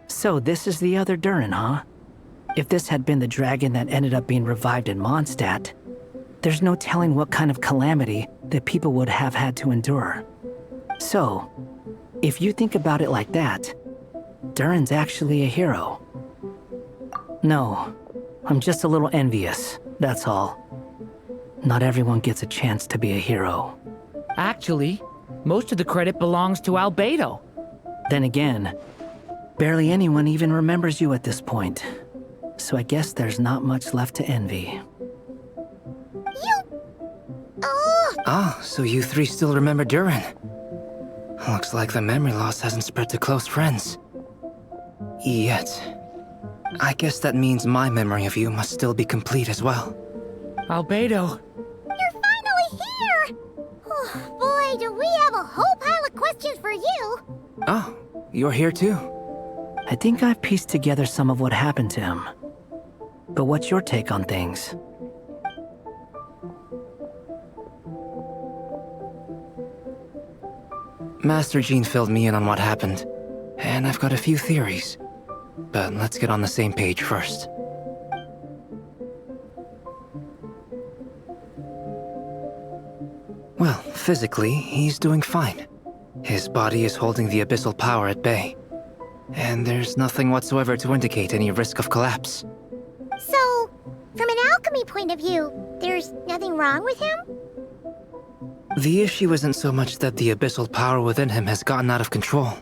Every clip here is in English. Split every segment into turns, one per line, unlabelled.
So this is the other Durin, huh? If this had been the dragon that ended up being revived in Mondstadt, there's no telling what kind of calamity that people would have had to endure. So, if you think about it like that, Durin's actually a hero. No, I'm just a little envious, that's all. Not everyone gets a chance to be a hero.
Actually, most of the credit belongs to Albedo.
Then again, barely anyone even remembers you at this point. So I guess there's not much left to envy.
Ah, so you three still remember Durin. Looks like the memory loss hasn't spread to close friends. Yet. I guess that means my memory of you must still be complete as well.
Albedo.
You're finally here! Oh, boy, do we have a whole pile of questions for you!
Oh, you're here too?
I think I've pieced together some of what happened to him. But what's your take on things?
Master Jean filled me in on what happened, and I've got a few theories. But let's get on the same page first. Well, physically, he's doing fine. His body is holding the abyssal power at bay. And there's nothing whatsoever to indicate any risk of collapse.
So, from an alchemy point of view, there's nothing wrong with him?
The issue isn't so much that the abyssal power within him has gotten out of control.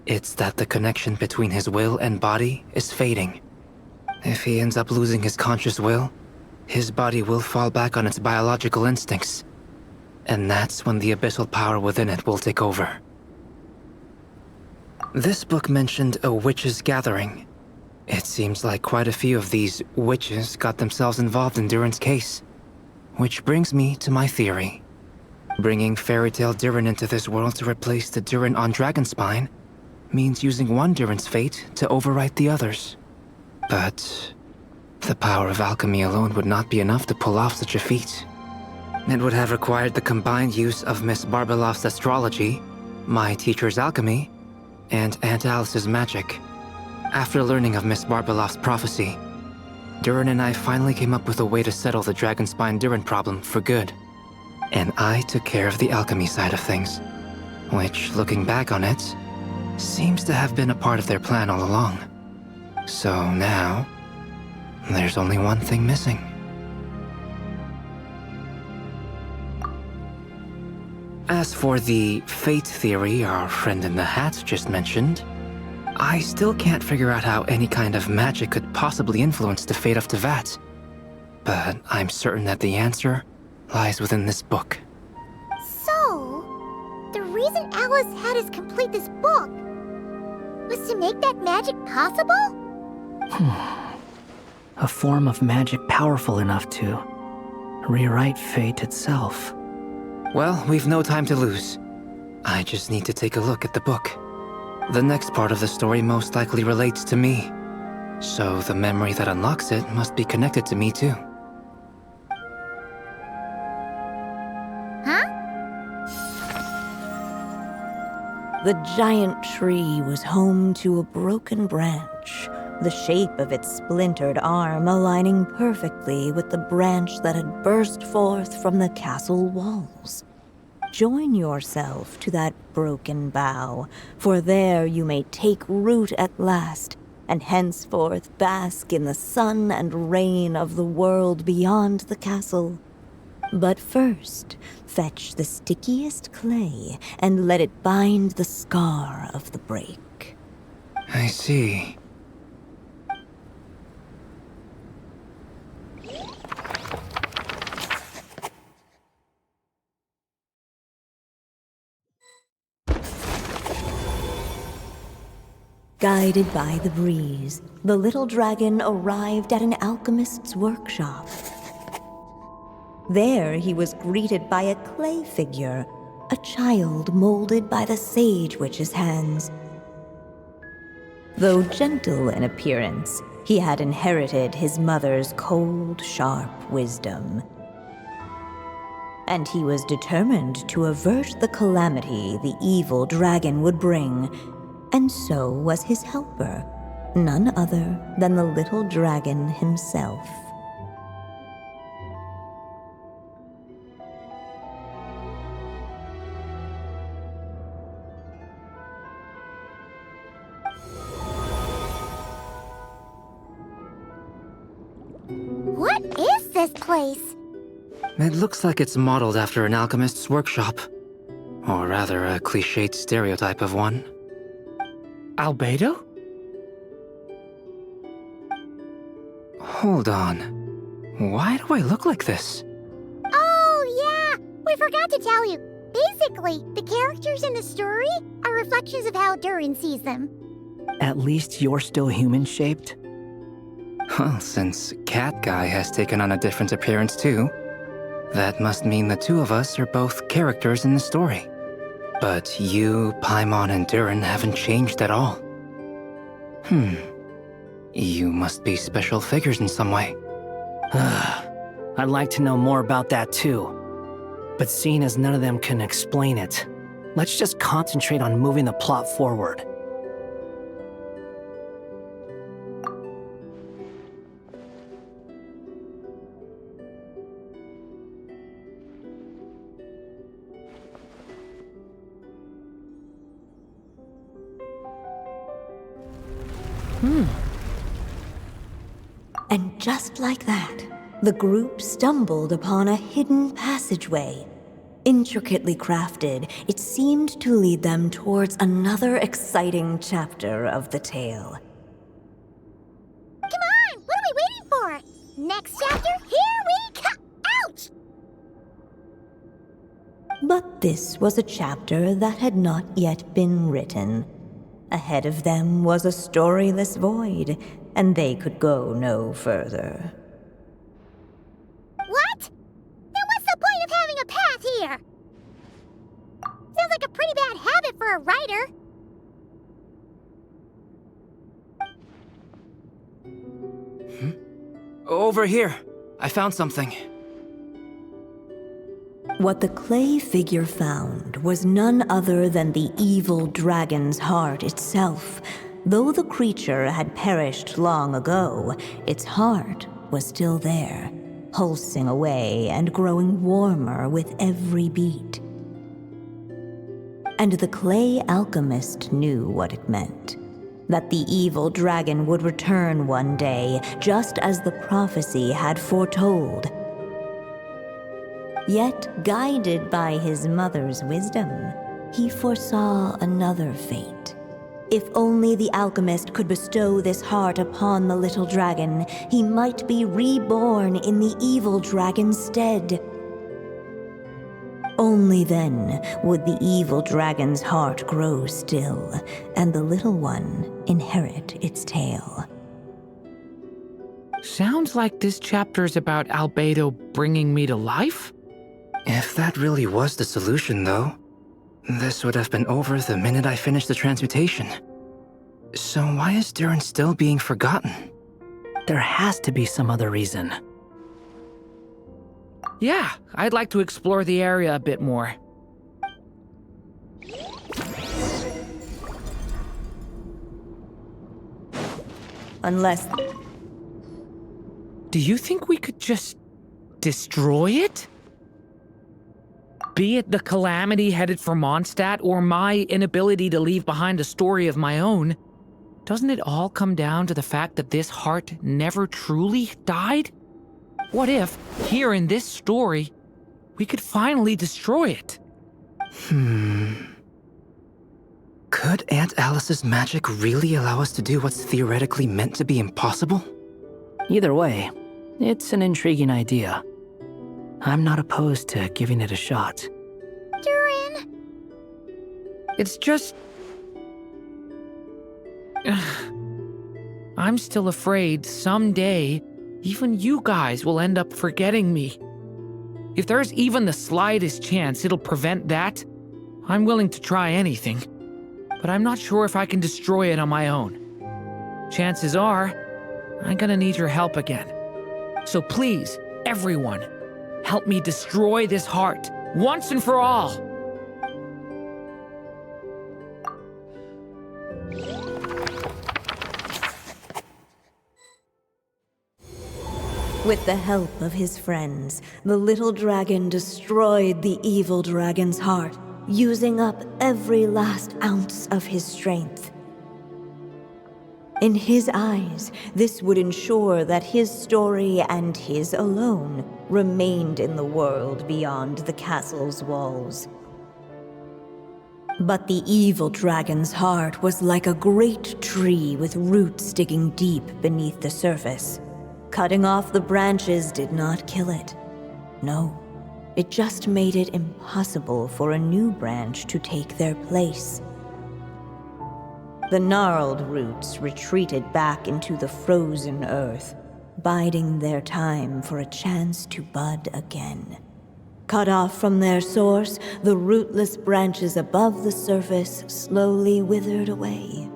It's that the connection between his will and body is fading. If he ends up losing his conscious will, his body will fall back on its biological instincts. And that's when the abyssal power within it will take over. This book mentioned a witches' gathering. It seems like quite a few of these witches got themselves involved in Durin's case. Which brings me to my theory. Bringing Fairy Tale Durin into this world to replace the Durin on Dragonspine means using one Durin's fate to overwrite the others. But the power of alchemy alone would not be enough to pull off such a feat. It would have required the combined use of Miss Barbeloff's astrology, my teacher's alchemy, and Aunt Alice's magic. After learning of Miss Barbeloff's prophecy, Durin and I finally came up with a way to settle the Dragonspine Durin problem for good. And I took care of the alchemy side of things, which, looking back on it, seems to have been a part of their plan all along. So now, there's only one thing missing. As for the fate theory our friend in the hat just mentioned, I still can't figure out how any kind of magic could possibly influence the fate of Tevat. But I'm certain that the answer lies within this book.
So, the reason Alice had us complete this book was to make that magic possible?
A form of magic powerful enough to rewrite fate itself.
Well, we've no time to lose. I just need to take a look at the book. The next part of the story most likely relates to me. So the memory that unlocks it must be connected to me too.
The giant tree was home to a broken branch, the shape of its splintered arm aligning perfectly with the branch that had burst forth from the castle walls. Join yourself to that broken bough, for there you may take root at last, and henceforth bask in the sun and rain of the world beyond the castle. But first, fetch the stickiest clay and let it bind the scar of the break.
I see.
Guided by the breeze, the little dragon arrived at an alchemist's workshop. There he was greeted by a clay figure, a child molded by the Sage Witch's hands. Though gentle in appearance, he had inherited his mother's cold, sharp wisdom. And he was determined to avert the calamity the evil dragon would bring, and so was his helper, none other than the little dragon himself.
What is this place?
It looks like it's modeled after an alchemist's workshop. Or rather, a cliched stereotype of one.
Albedo?
Hold on. Why do I look like this?
Oh, yeah! We forgot to tell you. Basically, the characters in the story are reflections of how Durin sees them.
At least you're still human-shaped?
Well, since Cat Guy has taken on a different appearance too, that must mean the two of us are both characters in the story. But you, Paimon, and Durin haven't changed at all. You must be special figures in some way.
I'd like to know more about that too. But seeing as none of them can explain it, let's just concentrate on moving the plot forward.
And just like that, the group stumbled upon a hidden passageway. Intricately crafted, it seemed to lead them towards another exciting chapter of the tale.
Come on! What are we waiting for? Next chapter, here we come! Ouch!
But this was a chapter that had not yet been written. Ahead of them was a storyless void, and they could go no further.
What? Then what's the point of having a path here? Sounds like a pretty bad habit for a writer.
Over here. I found something.
What the clay figure found was none other than the evil dragon's heart itself. Though the creature had perished long ago, its heart was still there, pulsing away and growing warmer with every beat. And the clay alchemist knew what it meant. That the evil dragon would return one day, just as the prophecy had foretold. Yet, guided by his mother's wisdom, he foresaw another fate. If only the alchemist could bestow this heart upon the little dragon, he might be reborn in the evil dragon's stead. Only then would the evil dragon's heart grow still, and the little one inherit its tale.
Sounds like this chapter's about Albedo bringing me to life?
If that really was the solution, though, this would have been over the minute I finished the transmutation. So why is Durin still being forgotten?
There has to be some other reason.
Yeah, I'd like to explore the area a bit more.
Unless...
Do you think we could just destroy it? Be it the calamity headed for Mondstadt or my inability to leave behind a story of my own, doesn't it all come down to the fact that this heart never truly died? What if, here in this story, we could finally destroy it?
Could Aunt Alice's magic really allow us to do what's theoretically meant to be impossible?
Either way, it's an intriguing idea. I'm not opposed to giving it a shot.
Durin!
It's just... I'm still afraid someday, even you guys will end up forgetting me. If there's even the slightest chance it'll prevent that, I'm willing to try anything. But I'm not sure if I can destroy it on my own. chances are I'm gonna need your help again. So please, everyone, help me destroy this heart once and for all.
With the help of his friends, the little dragon destroyed the evil dragon's heart, using up every last ounce of his strength. In his eyes, this would ensure that his story and his alone remained in the world beyond the castle's walls. But the evil dragon's heart was like a great tree with roots digging deep beneath the surface. Cutting off the branches did not kill it. No, it just made it impossible for a new branch to take their place. The gnarled roots retreated back into the frozen earth, biding their time for a chance to bud again. Cut off from their source, the rootless branches above the surface slowly withered away.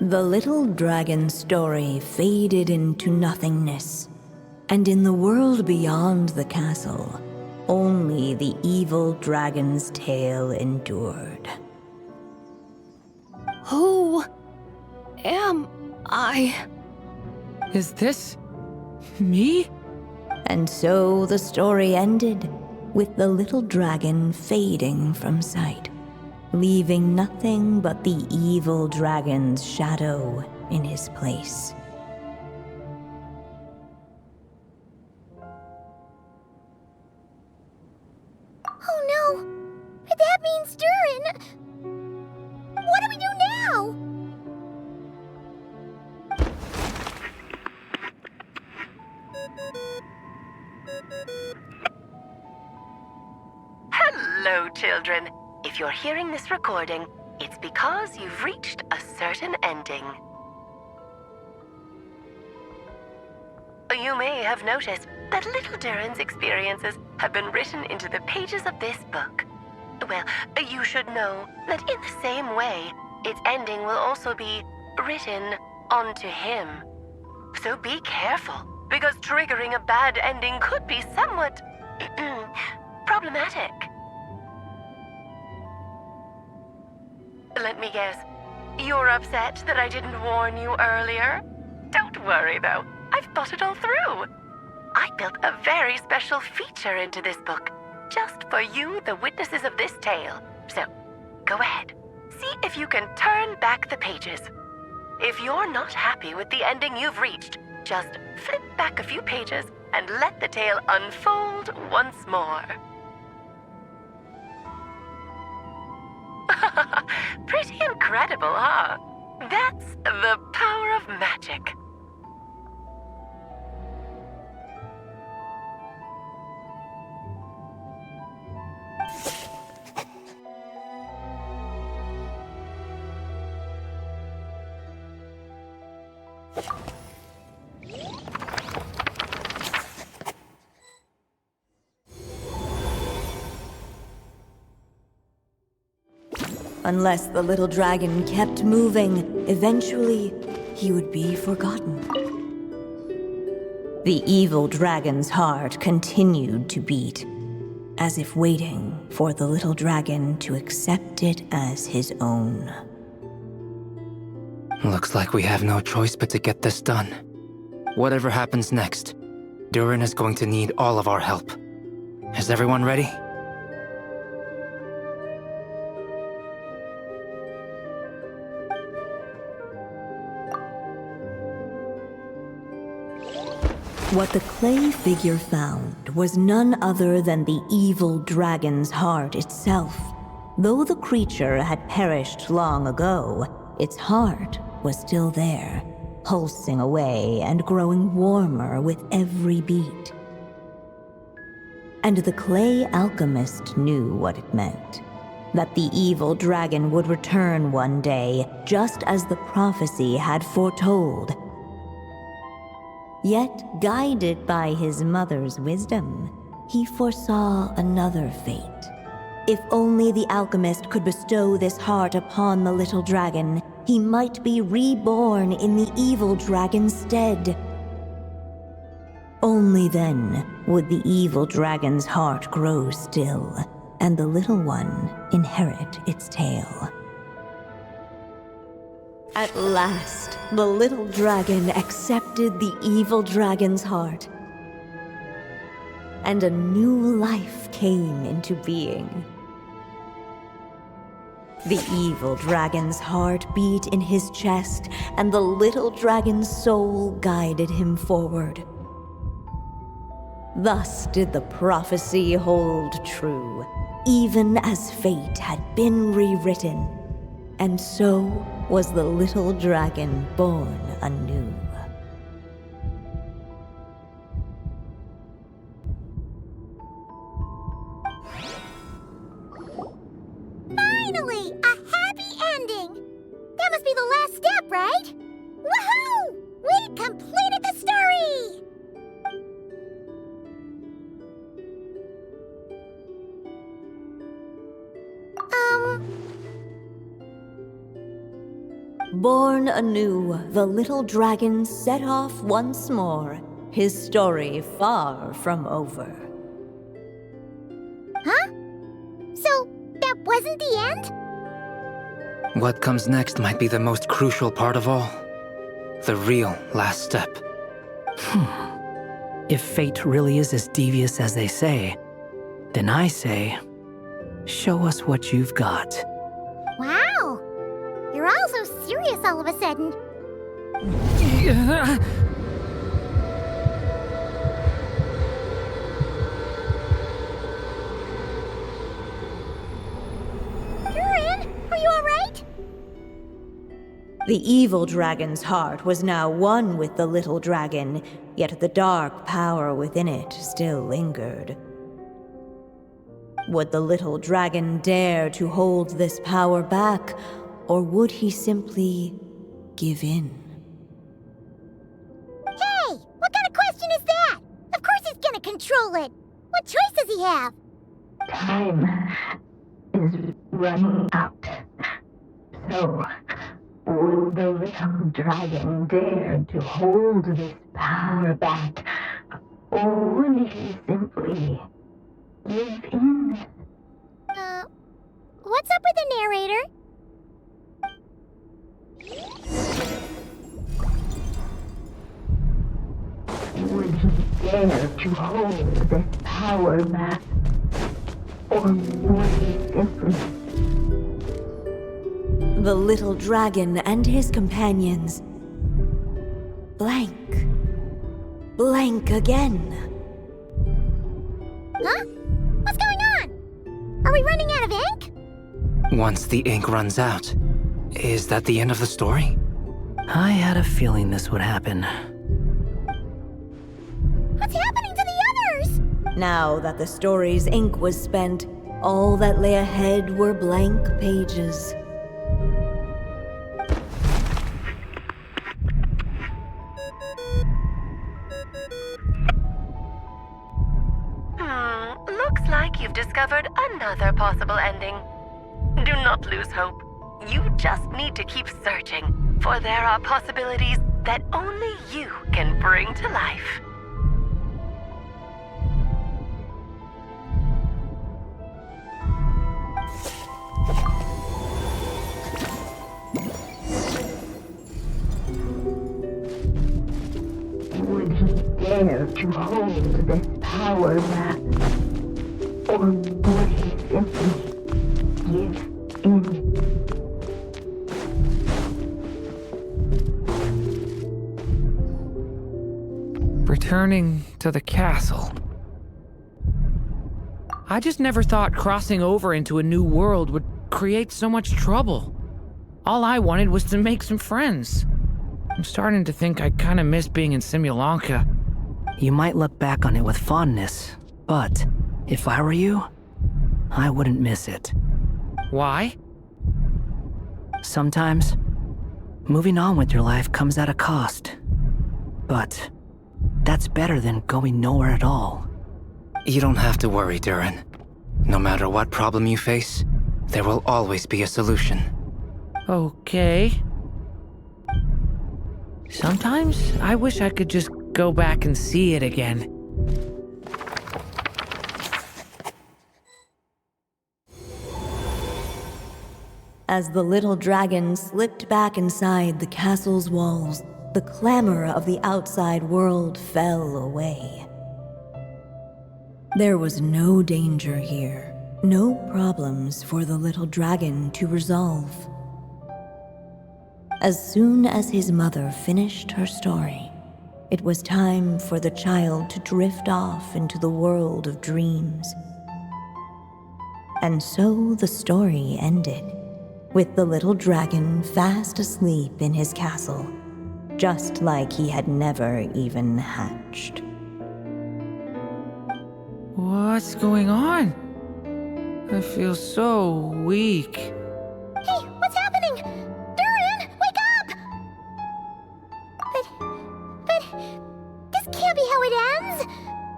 The little dragon's story faded into nothingness, and in the world beyond the castle, only the evil dragon's tale endured.
Who am I?
Is this me?
And so the story ended, with the little dragon fading from sight, leaving nothing but the evil dragon's shadow in his place.
Oh no! That means Durin! What do we do now?
Hello, children. If you're hearing this recording, it's because you've reached a certain ending. You may have noticed that little Durin's experiences have been written into the pages of this book. Well, you should know that in the same way, its ending will also be written onto him. So be careful, because triggering a bad ending could be somewhat problematic. Let me guess, you're upset that I didn't warn you earlier? Don't worry, though. I've thought it all through. I built a very special feature into this book, just for you, the witnesses of this tale. So, go ahead. See if you can turn back the pages. If you're not happy with the ending you've reached, just flip back a few pages and let the tale unfold once more. Pretty incredible, huh? That's the power of magic.
Unless the little dragon kept moving, eventually he would be forgotten. The evil dragon's heart continued to beat, as if waiting for the little dragon to accept it as his own.
Looks like we have no choice but to get this done. Whatever happens next, Durin is going to need all of our help. Is everyone ready?
What the clay figure found was none other than the evil dragon's heart itself. Though the creature had perished long ago, its heart was still there, pulsing away and growing warmer with every beat. And the clay alchemist knew what it meant. That the evil dragon would return one day, just as the prophecy had foretold. Yet, guided by his mother's wisdom, he foresaw another fate. If only the alchemist could bestow this heart upon the little dragon, he might be reborn in the evil dragon's stead. Only then would the evil dragon's heart grow still, and the little one inherit its tale. At last, the little dragon accepted the evil dragon's heart, and a new life came into being. The evil dragon's heart beat in his chest, and the little dragon's soul guided him forward. Thus did the prophecy hold true, even as fate had been rewritten, and so was the little dragon born anew.
Finally! A happy ending! That must be the last step, right? Woohoo! We completed the story!
Born anew, the little dragon set off once more, his story far from over.
Huh? So, that wasn't the end?
What comes next might be the most crucial part of all. The real last step.
If fate really is as devious as they say, then I say, show us what you've got.
Wow! You're all so serious all of a sudden. Durin, are you alright?
The evil dragon's heart was now one with the little dragon, yet the dark power within it still lingered. Would the little dragon dare to hold this power back, or would he simply give in?
Hey! What kind of question is that? Of course he's gonna control it! What choice does he have?
Time is running out. So, would the little dragon dare to hold this power back, or would he simply give in?
What's up with the narrator?
Would he dare to hold this power back, or would he simply...
The little dragon and his companions blank. Blank again.
Huh? What's going on? Are we running out of ink?
Once the ink runs out, is that the end of the story?
I had a feeling this would happen.
What's happening to the others?
Now that the story's ink was spent, all that lay ahead were blank pages.
Looks like you've discovered another possible ending. Do not lose hope. You just need to keep searching, for there are possibilities that only you can bring to life.
Would he dare to hold this power back, or would he simply give in?
Returning to the castle. I just never thought crossing over into a new world would create so much trouble. All I wanted was to make some friends. I'm starting to think I kind of miss being in Simulanka.
You might look back on it with fondness, but if I were you, I wouldn't miss it.
Why?
Sometimes, moving on with your life comes at a cost. But that's better than going nowhere at all.
You don't have to worry, Durin. No matter what problem you face, there will always be a solution.
Okay. Sometimes I wish I could just go back and see it again.
As the little dragon slipped back inside the castle's walls, the clamor of the outside world fell away. There was no danger here, no problems for the little dragon to resolve. As soon as his mother finished her story, it was time for the child to drift off into the world of dreams. And so the story ended, with the little dragon fast asleep in his castle, just like he had never even hatched.
What's going on? I feel so weak.
Hey, what's happening? Durin, wake up! But this can't be how it ends.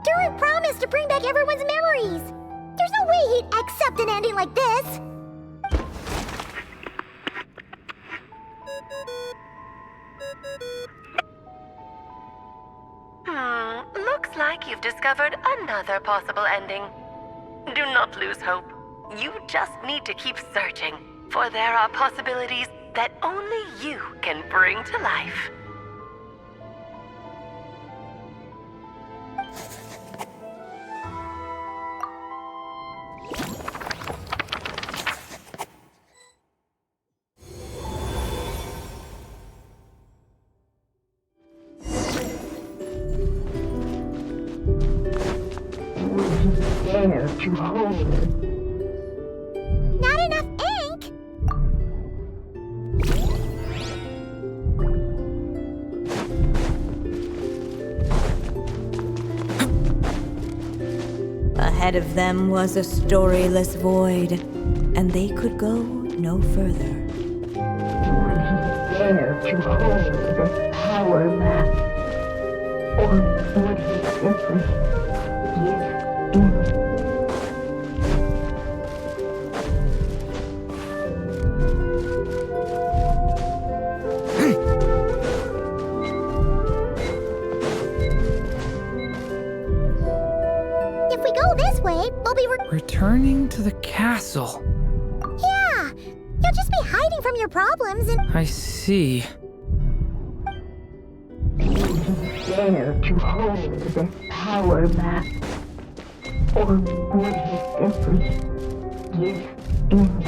Durin promised to bring back everyone's memories. There's no way he'd accept an ending like this.
Looks like you've discovered another possible ending. Do not lose hope. You just need to keep searching, for there are possibilities that only you can bring to life.
Dare to hold.
Not enough ink?
Ahead of them was a storyless void, and they could go no further.
Would he dare to hold this power map? Or would he simply give in?
If we go this way, we'll be
Returning to the castle.
Yeah! You'll just be hiding from your problems and...
I see.
Would he dare to hold this power map? Or would he simply give in?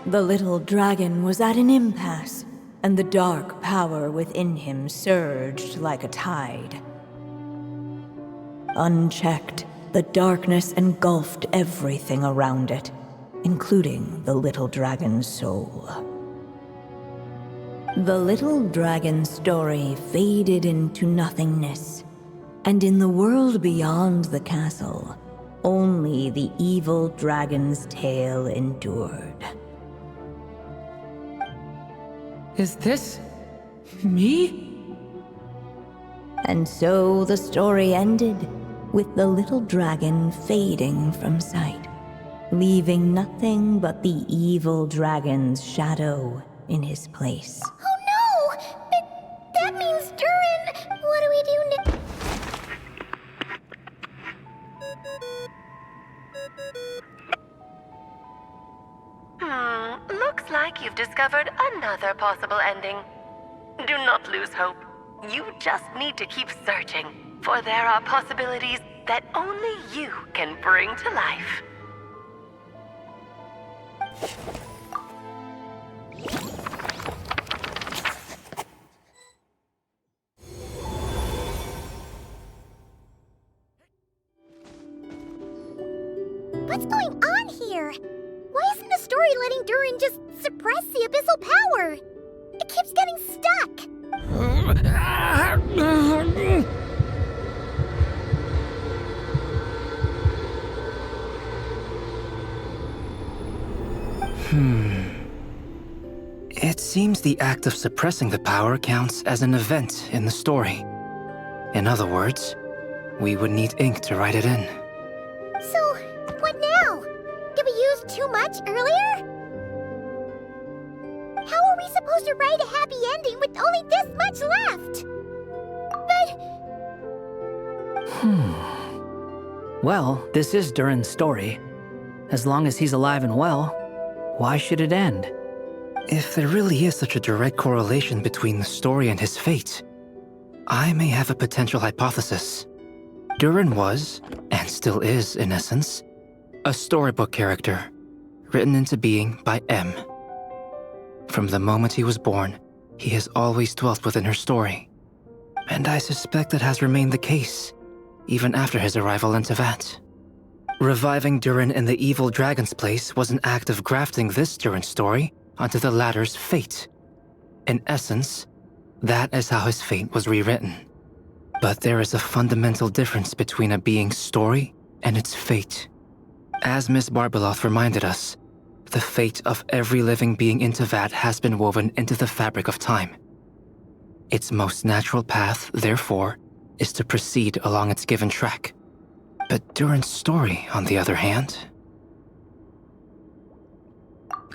The little dragon was at an impasse, and the dark power within him surged like a tide. Unchecked, the darkness engulfed everything around it, including the little dragon's soul. The little dragon's story faded into nothingness, and in the world beyond the castle, only the evil dragon's tale endured.
Is this me?
And so the story ended, with the little dragon fading from sight, leaving nothing but the evil dragon's shadow in his place.
Oh no! That means Durin! What do we do now?
Looks like you've discovered another possible ending. Do not lose hope. You just need to keep searching, for there are possibilities that only you can bring to life.
What's going on here? Why isn't the story letting Durin just suppress the abyssal power? It keeps getting stuck.
It seems the act of suppressing the power counts as an event in the story. In other words, we would need ink to write it in.
So, what now? Did we use too much earlier? How are we supposed to write a happy ending with only this much left?
Well, this is Durin's story. As long as he's alive and well, why should it end?
If there really is such a direct correlation between the story and his fate, I may have a potential hypothesis. Durin was, and still is in essence, a storybook character, written into being by M. From the moment he was born, he has always dwelt within her story. And I suspect that has remained the case, even after his arrival in Tevat. Reviving Durin in the evil dragon's place was an act of grafting this Durin story onto the latter's fate. In essence, that is how his fate was rewritten. But there is a fundamental difference between a being's story and its fate. As Miss Barbeloth reminded us, the fate of every living being in Tevat has been woven into the fabric of time. Its most natural path, therefore, is to proceed along its given track. But Durin's story, on the other hand...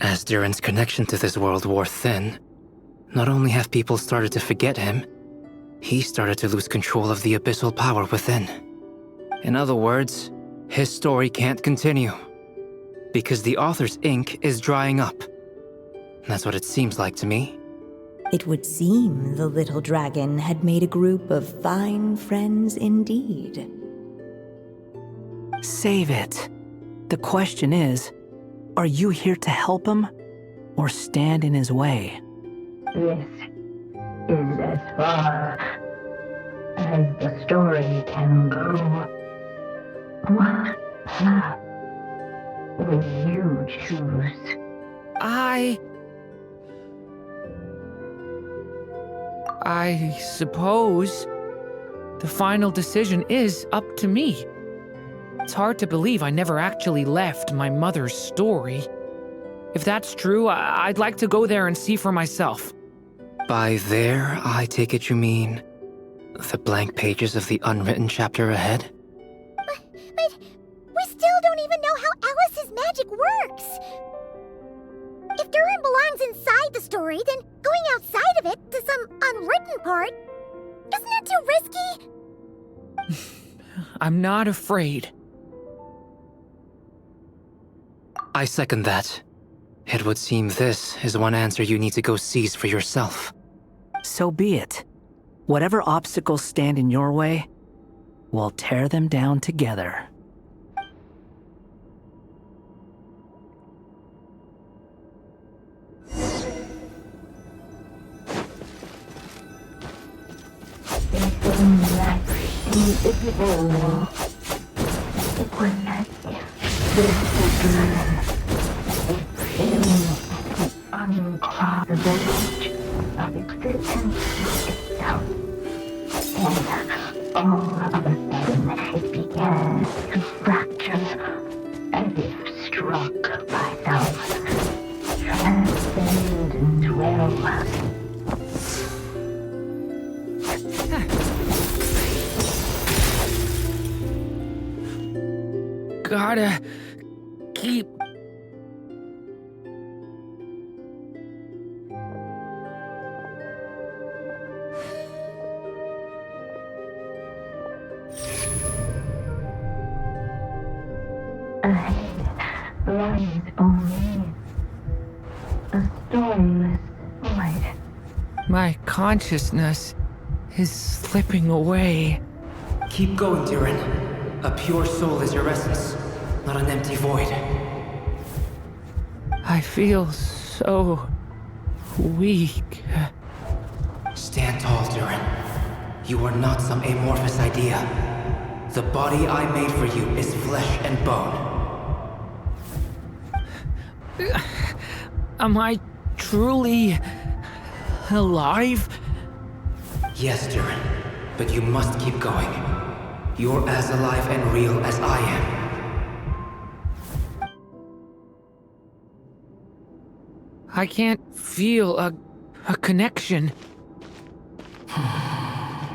As Durin's connection to this world wore thin, not only have people started to forget him, he started to lose control of the abyssal power within. In other words, his story can't continue, because the author's ink is drying up. That's what it seems like to me.
It would seem the little dragon had made a group of fine friends indeed.
Save it. The question is, are you here to help him, or stand in his way?
This is as far as the story can go. What path will you choose?
I suppose the final decision is up to me. It's hard to believe I never actually left my mother's story. If that's true, I'd like to go there and see for myself.
By there, I take it you mean the blank pages of the unwritten chapter ahead?
But we still don't even know how Alice's magic works. If Durin belongs inside the story, then going outside of it to some unwritten part, isn't that too risky?
I'm not afraid.
I second that. It would seem this is one answer you need to go seize for yourself.
So be it. Whatever obstacles stand in your way, we'll tear them down together.
Invisible wall. It was as if this began the uncrossed edge of existence itself. And all of a sudden it began to fracture as if struck by some transcendent will.
Gotta keep...
Ahead lies only a stormless void.
My consciousness is slipping away.
Keep going, Durin. A pure soul is your essence, not an empty void.
I feel so weak.
Stand tall, Durin. You are not some amorphous idea. The body I made for you is flesh and bone.
Am I truly alive?
Yes, Durin, but you must keep going. You're as alive and real as I am.
I can't feel a connection.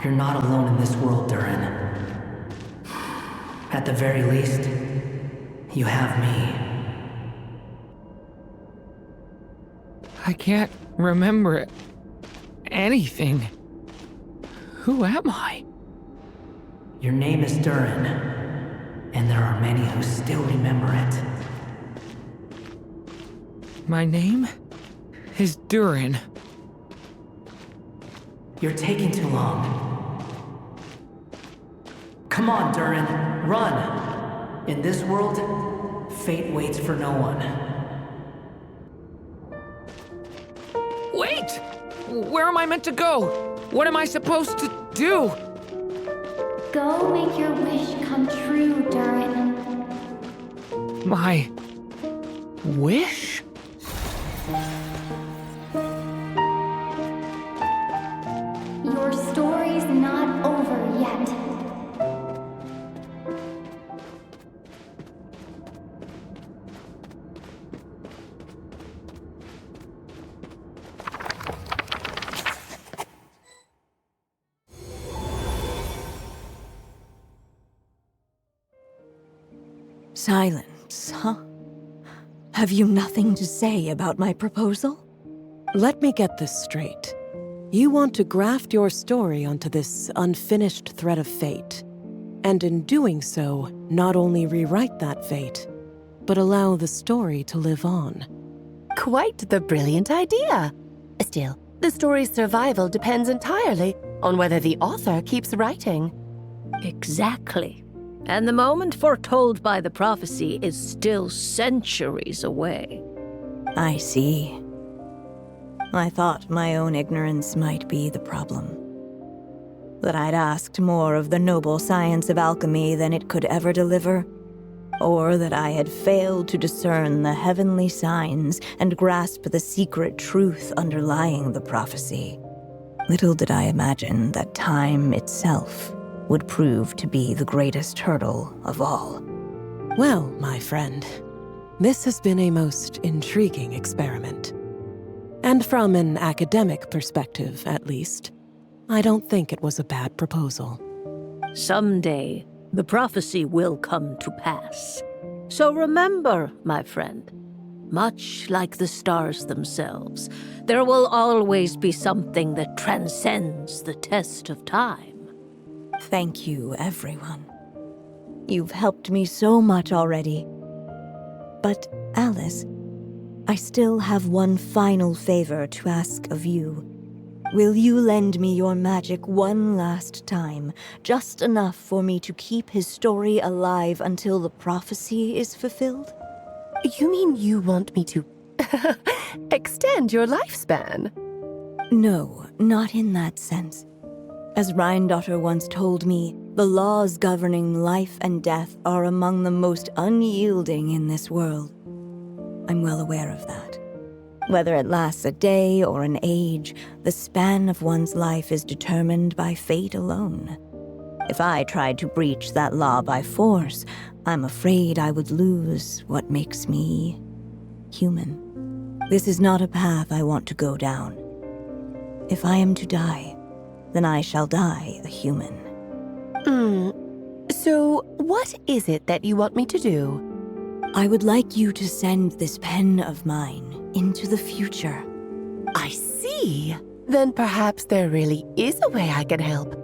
You're not alone in this world, Durin. At the very least, you have me.
I can't remember anything. Who am I?
Your name is Durin, and there are many who still remember it.
My name is Durin.
You're taking too long. Come on, Durin, run! In this world, fate waits for no one.
Wait! Where am I meant to go? What am I supposed to do?
Go make your wish come true, Durin.
My wish?
Your story's not over yet.
Silence, huh? Have you nothing to say about my proposal?
Let me get this straight. You want to graft your story onto this unfinished thread of fate, and in doing so, not only rewrite that fate, but allow the story to live on.
Quite the brilliant idea. Still, the story's survival depends entirely on whether the author keeps writing.
Exactly. And the moment foretold by the prophecy is still centuries away.
I see. I thought my own ignorance might be the problem. That I'd asked more of the noble science of alchemy than it could ever deliver, or that I had failed to discern the heavenly signs and grasp the secret truth underlying the prophecy. Little did I imagine that time itself would prove to be the greatest hurdle of all.
Well, my friend, this has been a most intriguing experiment. And from an academic perspective, at least, I don't think it was a bad proposal.
Someday, the prophecy will come to pass. So remember, my friend, much like the stars themselves, there will always be something that transcends the test of time.
Thank you, everyone. You've helped me so much already. But, Alice, I still have one final favor to ask of you. Will you lend me your magic one last time, just enough for me to keep his story alive until the prophecy is fulfilled?
You mean you want me to extend your lifespan?
No, not in that sense. As Rheindotter once told me, the laws governing life and death are among the most unyielding in this world. I'm well aware of that. Whether it lasts a day or an age, the span of one's life is determined by fate alone. If I tried to breach that law by force, I'm afraid I would lose what makes me human. This is not a path I want to go down. If I am to die, then I shall die a human.
So what is it that you want me to do?
I would like you to send this pen of mine into the future.
I see. Then perhaps there really is a way I can help.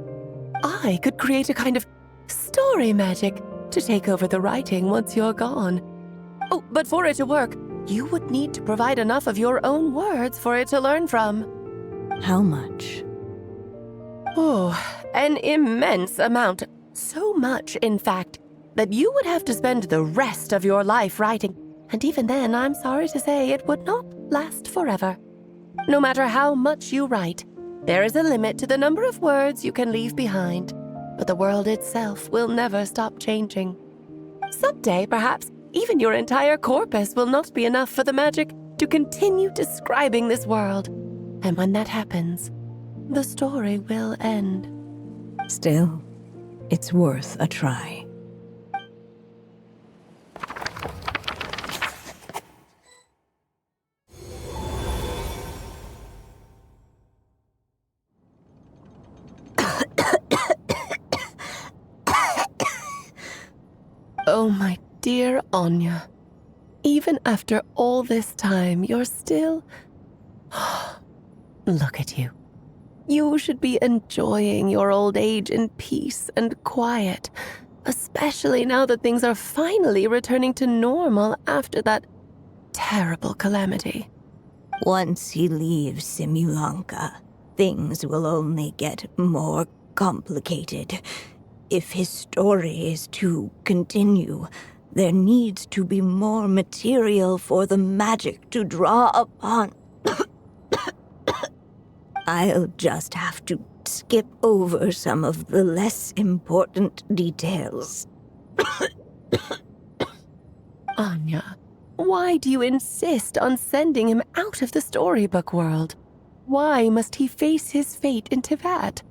I could create a kind of story magic to take over the writing once you're gone. Oh, but for it to work, you would need to provide enough of your own words for it to learn from.
How much?
Oh, an immense amount. So much, in fact, that you would have to spend the rest of your life writing. And even then, I'm sorry to say, it would not last forever. No matter how much you write, there is a limit to the number of words you can leave behind. But the world itself will never stop changing. Someday, perhaps, even your entire corpus will not be enough for the magic to continue describing this world. And when that happens, the story will end.
Still, it's worth a try.
Oh, my dear Anya. Even after all this time, you're still... Look at you. You should be enjoying your old age in peace and quiet, especially now that things are finally returning to normal after that terrible calamity.
Once he leaves Simulanka, things will only get more complicated. If his story is to continue, there needs to be more material for the magic to draw upon. I'll just have to skip over some of the less important details.
Anya, why do you insist on sending him out of the storybook world? Why must he face his fate in Teyvat?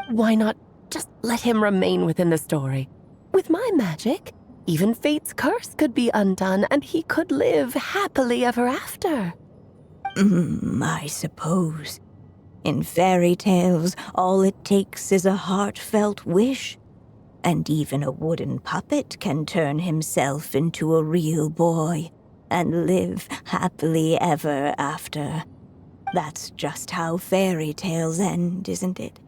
Why not just let him remain within the story? With my magic, even fate's curse could be undone and he could live happily ever after.
I suppose. In fairy tales, all it takes is a heartfelt wish. And even a wooden puppet can turn himself into a real boy and live happily ever after. That's just how fairy tales end, isn't it?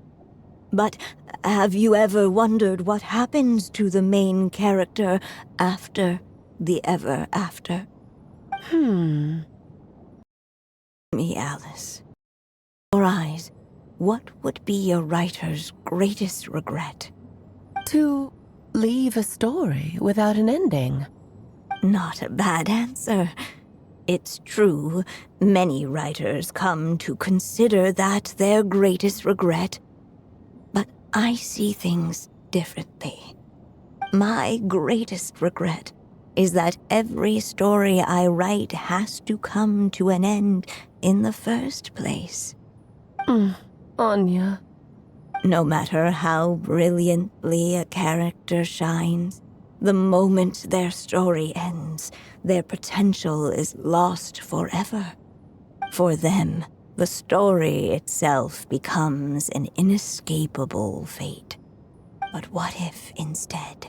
But have you ever wondered what happens to the main character after the ever after? Me, Alice. Your eyes, what would be a writer's greatest regret?
To leave a story without an ending.
Not a bad answer. It's true, many writers come to consider that their greatest regret. But I see things differently. My greatest regret is that every story I write has to come to an end in the first place.
Anya.
No matter how brilliantly a character shines, the moment their story ends, their potential is lost forever. For them, the story itself becomes an inescapable fate. But what if, instead,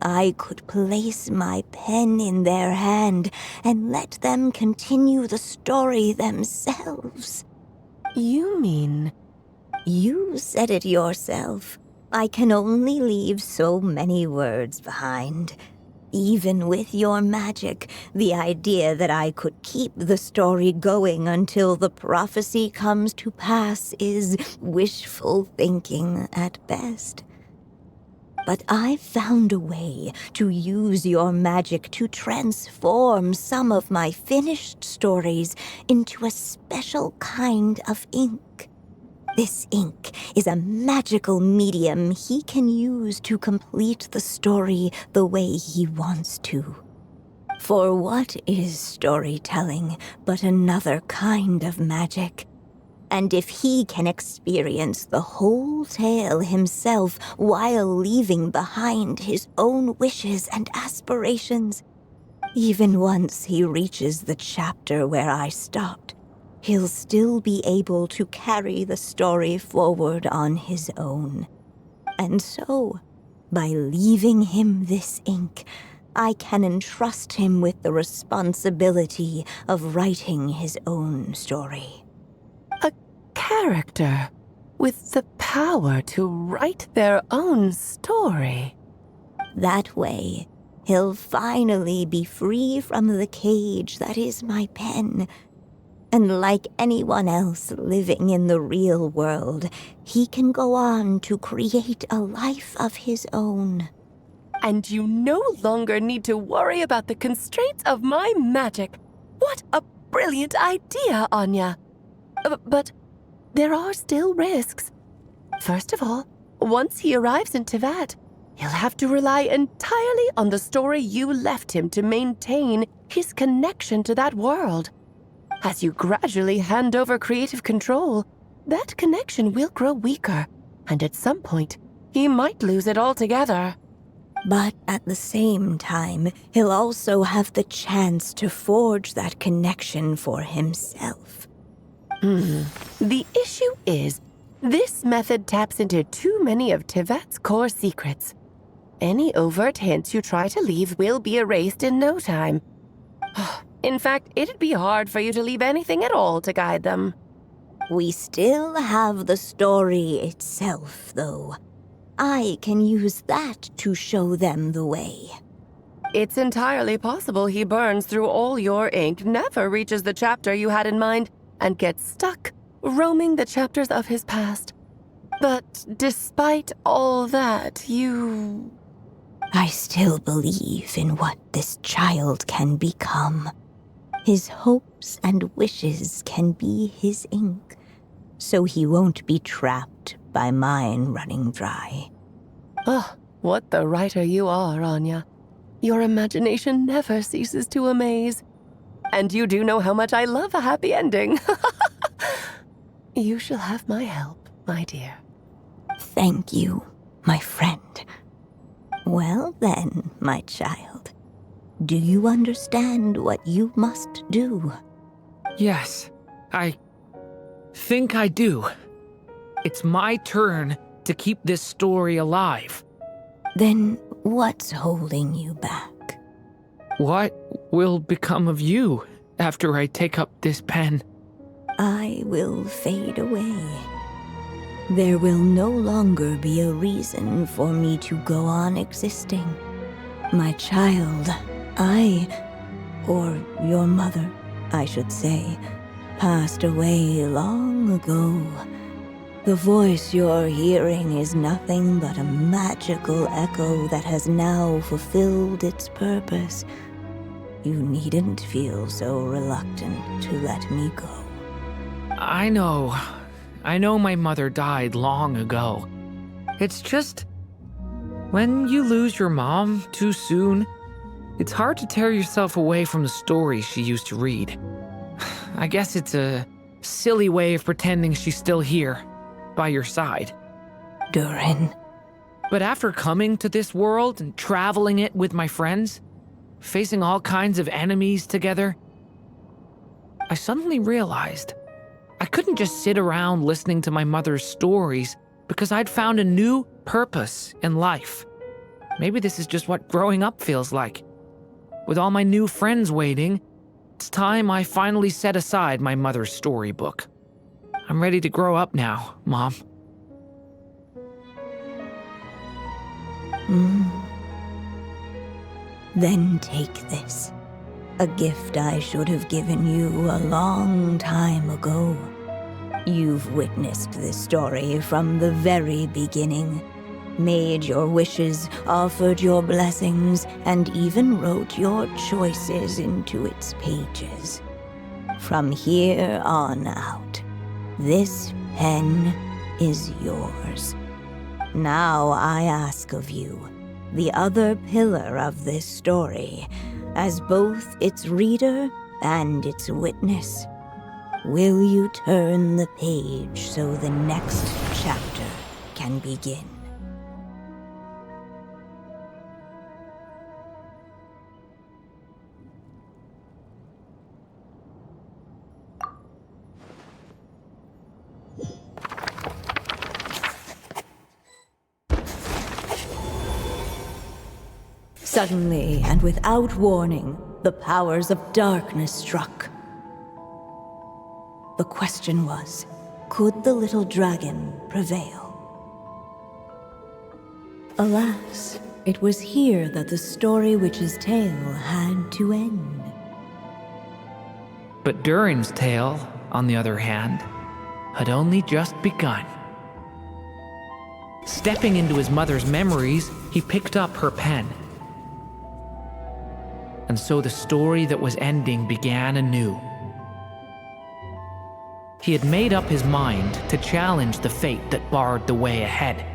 I could place my pen in their hand and let them continue the story themselves?
You mean...
You said it yourself. I can only leave so many words behind. Even with your magic, the idea that I could keep the story going until the prophecy comes to pass is wishful thinking at best. But I've found a way to use your magic to transform some of my finished stories into a special kind of ink. This ink is a magical medium he can use to complete the story the way he wants to. For what is storytelling but another kind of magic? And if he can experience the whole tale himself while leaving behind his own wishes and aspirations, even once he reaches the chapter where I stopped, he'll still be able to carry the story forward on his own. And so, by leaving him this ink, I can entrust him with the responsibility of writing his own story.
A character with the power to write their own story.
That way, he'll finally be free from the cage that is my pen. And like anyone else living in the real world, he can go on to create a life of his own.
And you no longer need to worry about the constraints of my magic. What a brilliant idea, Anya. But there are still risks. First of all, once he arrives in Teyvat, he'll have to rely entirely on the story you left him to maintain his connection to that world. As you gradually hand over creative control, that connection will grow weaker, and at some point, he might lose it altogether.
But at the same time, he'll also have the chance to forge that connection for himself.
The issue is, this method taps into too many of Teyvat's core secrets. any overt hints you try to leave will be erased in no time. In fact, it'd be hard for you to leave anything at all to guide them.
We still have the story itself, though. I can use that to show them the way.
It's entirely possible he burns through all your ink, never reaches the chapter you had in mind, and gets stuck, roaming the chapters of his past. But despite all that,
I still believe in what this child can become. His hopes and wishes can be his ink, so he won't be trapped by mine running dry.
Oh, what the writer you are, Anya. Your imagination never ceases to amaze. And you do know how much I love a happy ending. You shall have my help, my dear.
Thank you, my friend. Well then, my child. Do you understand what you must do?
Yes, I think I do. It's my turn to keep this story alive.
Then what's holding you back?
What will become of you after I take up this pen?
I will fade away. There will no longer be a reason for me to go on existing. My child, or your mother, I should say, passed away long ago. The voice you're hearing is nothing but a magical echo that has now fulfilled its purpose. You needn't feel so reluctant to let me go.
I know my mother died long ago. It's just, when you lose your mom too soon, it's hard to tear yourself away from the stories she used to read. I guess it's a silly way of pretending she's still here, by your side.
Durin.
But after coming to this world and traveling it with my friends, facing all kinds of enemies together, I suddenly realized I couldn't just sit around listening to my mother's stories because I'd found a new purpose in life. Maybe this is just what growing up feels like. With all my new friends waiting, it's time I finally set aside my mother's storybook. I'm ready to grow up now, Mom.
Then take this. A gift I should have given you a long time ago. You've witnessed this story from the very beginning. Made your wishes, offered your blessings, and even wrote your choices into its pages. From here on out, this pen is yours. Now I ask of you, the other pillar of this story, as both its reader and its witness, will you turn the page so the next chapter can begin? Suddenly, and without warning, the powers of darkness struck. The question was, could the little dragon prevail? Alas, it was here that the story witch's tale had to end.
But Durin's tale, on the other hand, had only just begun. Stepping into his mother's memories, he picked up her pen. And so the story that was ending began anew. He had made up his mind to challenge the fate that barred the way ahead.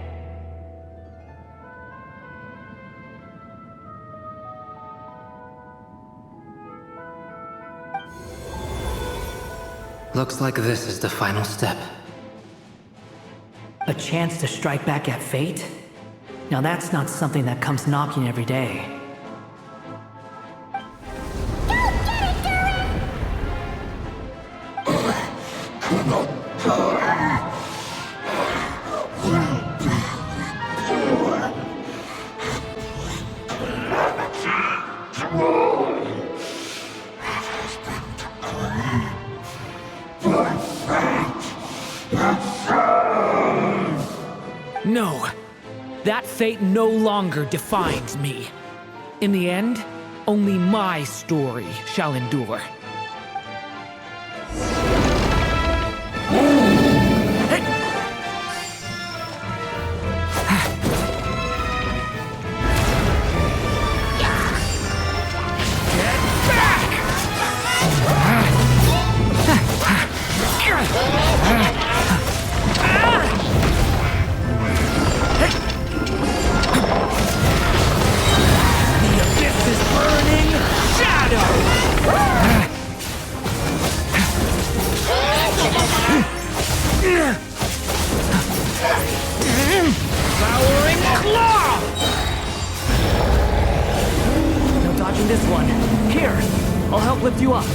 Looks like this is the final step.
A chance to strike back at fate? Now that's not something that comes knocking every day.
No, that fate no longer defines me. In the end, only my story shall endure. Devouring claw!
No dodging this one. Here, I'll help lift you up.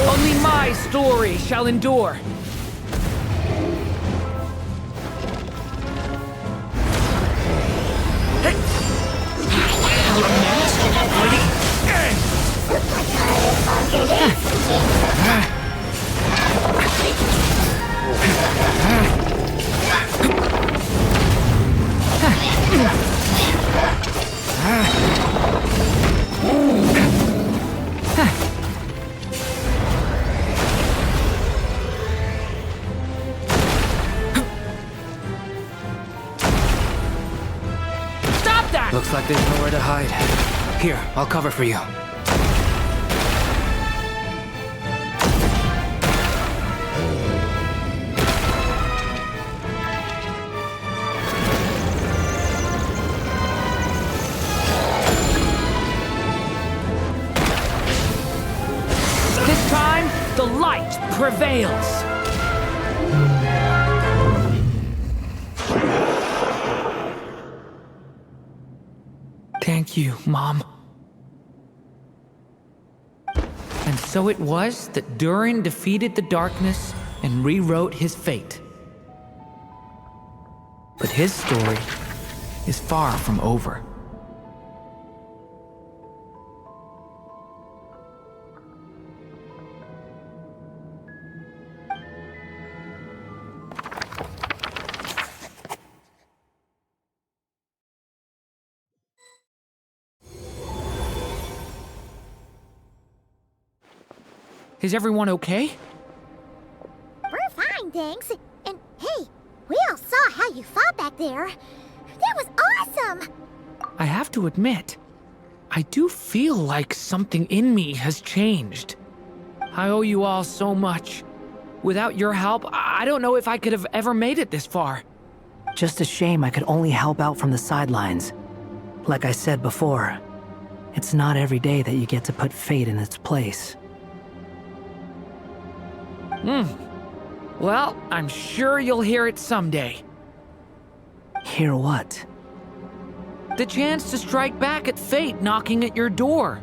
Only my story shall endure.
Looks like there's nowhere to hide. Here, I'll cover for you.
This time, the light prevails. Thank you, Mom. And so it was that Durin defeated the darkness and rewrote his fate. But his story is far from over. Is everyone okay?
We're fine, thanks. And hey, we all saw how you fought back there. That was awesome!
I have to admit, I do feel like something in me has changed. I owe you all so much. Without your help, I don't know if I could have ever made it this far.
Just a shame I could only help out from the sidelines. Like I said before, it's not every day that you get to put fate in its place.
Well, I'm sure you'll hear it someday.
Hear what?
The chance to strike back at fate knocking at your door.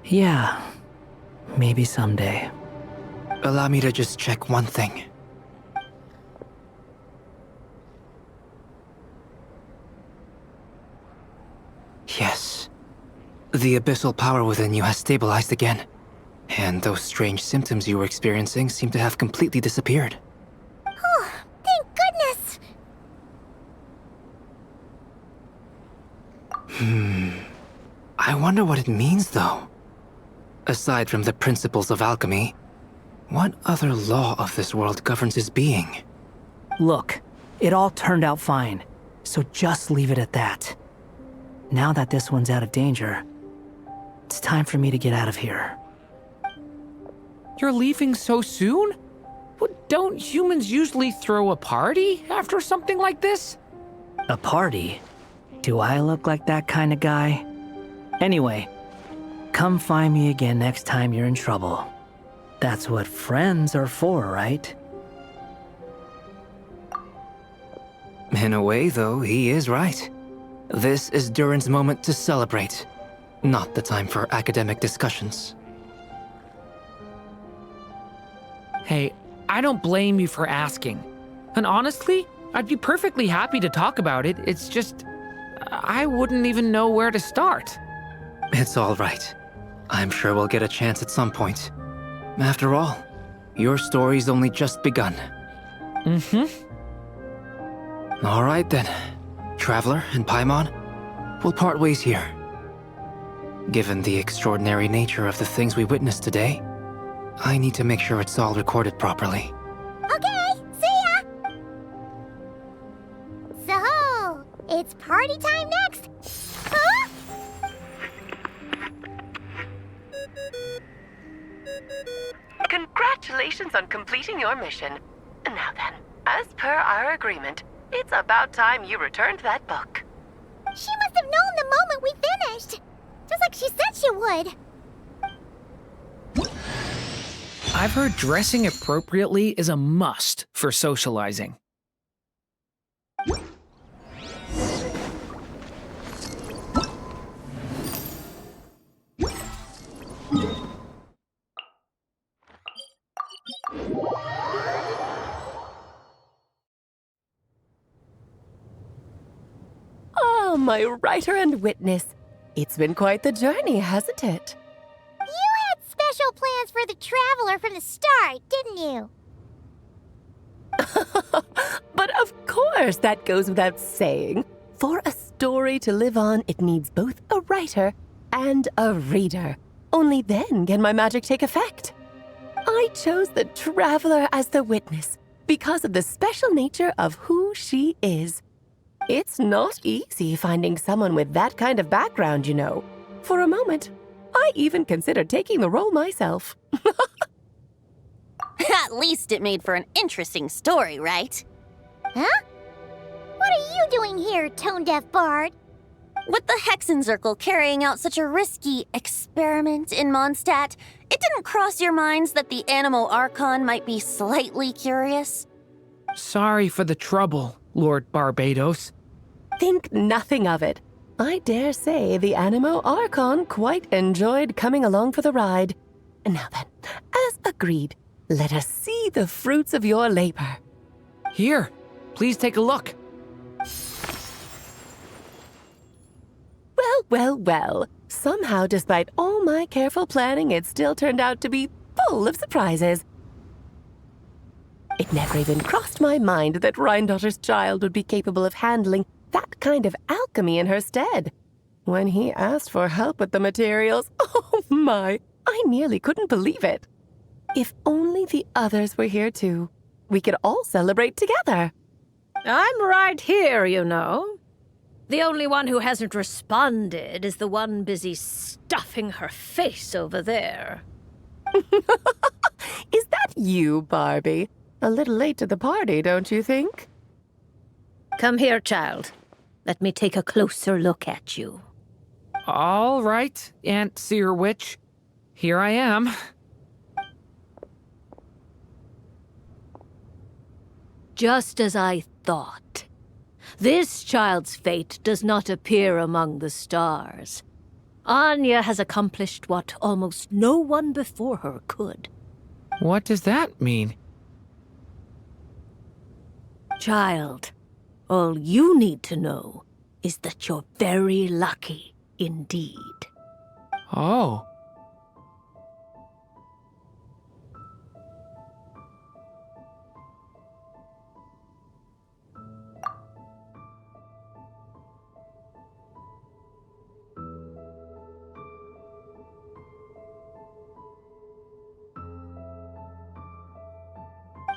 Yeah, maybe someday.
Allow me to just check one thing. Yes. The abyssal power within you has stabilized again. And those strange symptoms you were experiencing seem to have completely disappeared.
Oh, thank goodness!
I wonder what it means, though. Aside from the principles of alchemy, what other law of this world governs his being?
Look, it all turned out fine, so just leave it at that. Now that this one's out of danger, it's time for me to get out of here.
You're leaving so soon? What, don't humans usually throw a party after something like this?
A party? Do I look like that kind of guy? Anyway, come find me again next time you're in trouble. That's what friends are for, right?
In a way, though, he is right. This is Durin's moment to celebrate. not the time for academic discussions.
Hey, I don't blame you for asking. And honestly, I'd be perfectly happy to talk about it. It's just, I wouldn't even know where to start.
It's all right. I'm sure we'll get a chance at some point. After all, your story's only just begun. All right then. Traveler and Paimon, we'll part ways here. Given the extraordinary nature of the things we witnessed today, I need to make sure it's all recorded properly.
Okay, see ya! So, it's party time next? Huh?
Congratulations on completing your mission. Now then, as per our agreement, it's about time you returned that book.
She must have known the moment we finished. Just like she said she would.
I've heard dressing appropriately is a must for socializing.
Oh, my writer and witness. It's been quite the journey, hasn't it?
You had special plans for the traveler from the start, didn't you?
But of course, that goes without saying. For a story to live on, it needs both a writer and a reader. Only then can my magic take effect. I chose the traveler as the witness because of the special nature of who she is. It's not easy finding someone with that kind of background, you know. For a moment, I even considered taking the role myself.
At least it made for an interesting story, right?
Huh? What are you doing here, tone-deaf bard?
With the Hexenzirkel carrying out such a risky experiment in Mondstadt, it didn't cross your minds that the Animo Archon might be slightly curious?
Sorry for the trouble, Lord Barbados.
Think nothing of it. I dare say the Animo Archon quite enjoyed coming along for the ride. Now then, as agreed, let us see the fruits of your labor.
Here, please take a look.
Well. Somehow, despite all my careful planning, it still turned out to be full of surprises. It never even crossed my mind that Rhindotter's child would be capable of handling that kind of alchemy in her stead. When he asked for help with the materials, oh my, I nearly couldn't believe it. If only the others were here too, we could all celebrate together.
I'm right here, you know. The only one who hasn't responded is the one busy stuffing her face over there.
Is that you, Barbie? A little late to the party, don't you think?
Come here, child. Let me take a closer look at you.
All right, Aunt Seer Witch. Here I am.
Just as I thought. This child's fate does not appear among the stars. Anya has accomplished what almost no one before her could.
What does that mean?
Child, all you need to know is that you're very lucky indeed.
Oh.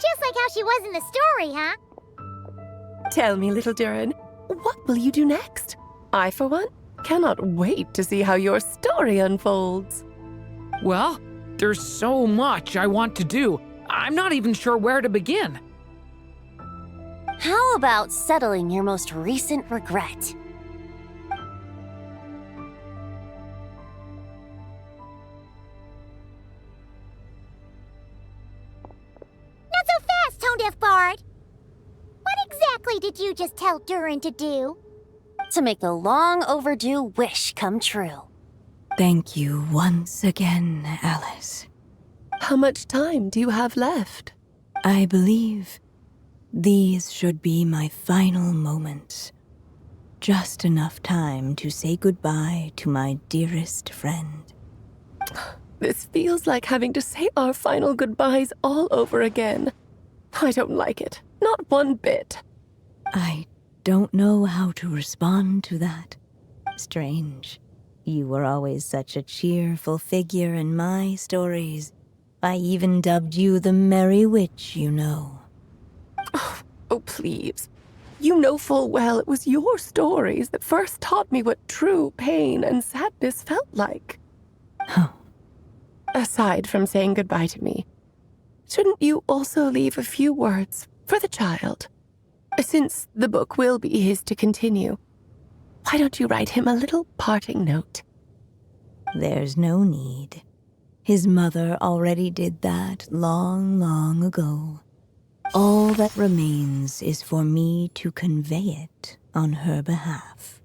Just like how she was in the story, huh?
Tell me, little Durin, what will you do next? I, for one, cannot wait to see how your story unfolds.
Well, there's so much I want to do. I'm not even sure where to begin.
How about settling your most recent regret?
Not so fast, tone-deaf bard. What exactly did you just tell Durin to do?
To make the long overdue wish come true.
Thank you once again, Alice.
How much time do you have left?
I believe these should be my final moments. Just enough time to say goodbye to my dearest friend.
This feels like having to say our final goodbyes all over again. I don't like it. Not one bit.
I don't know how to respond to that. Strange. You were always such a cheerful figure in my stories. I even dubbed you the Merry Witch, you know.
Oh, please. You know full well it was your stories that first taught me what true pain and sadness felt like. Aside from saying goodbye to me, shouldn't you also leave a few words for the child? Since the book will be his to continue, why don't you write him a little parting note?
There's no need. His mother already did that long, long ago. All that remains is for me to convey it on her behalf.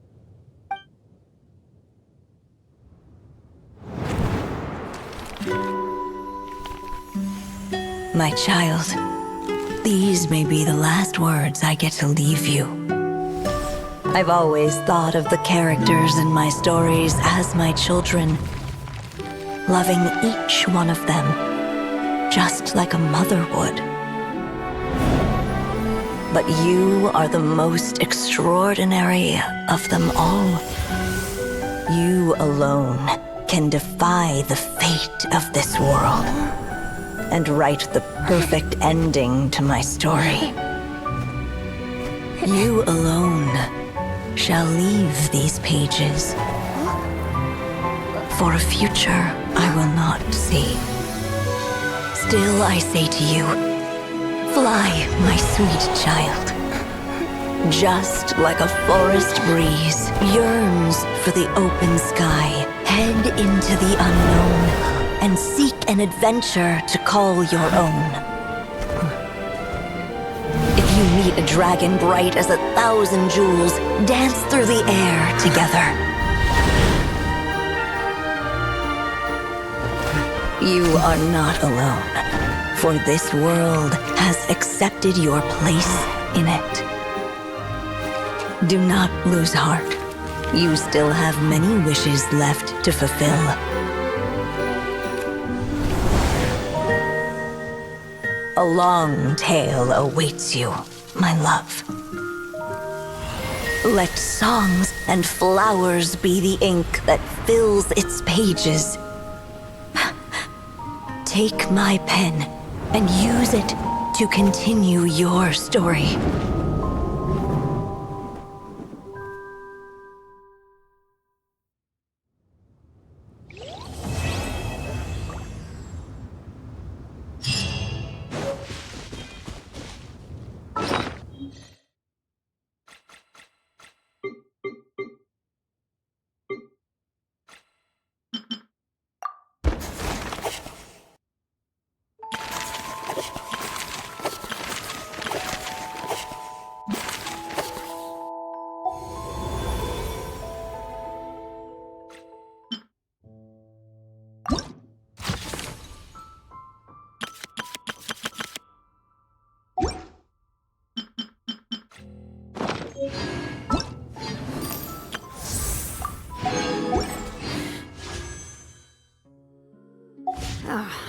My child, these may be the last words I get to leave you. I've always thought of the characters in my stories as my children, loving each one of them, just like a mother would. But you are the most extraordinary of them all. You alone can defy the fate of this world and write the perfect ending to my story. You alone shall leave these pages for a future I will not see. Still I say to you, fly, my sweet child. Just like a forest breeze yearns for the open sky, head into the unknown and seek an adventure to call your own. If you meet a dragon bright as 1,000 jewels, dance through the air together. You are not alone, for this world has accepted your place in it. Do not lose heart. You still have many wishes left to fulfill. A long tale awaits you, my love. Let songs and flowers be the ink that fills its pages. Take my pen and use it to continue your story.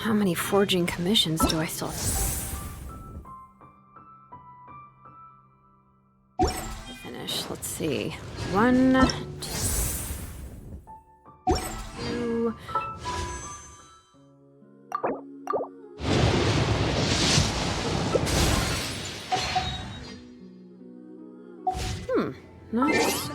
How many forging commissions do I still finish? Let's see. 1, 2. Nice.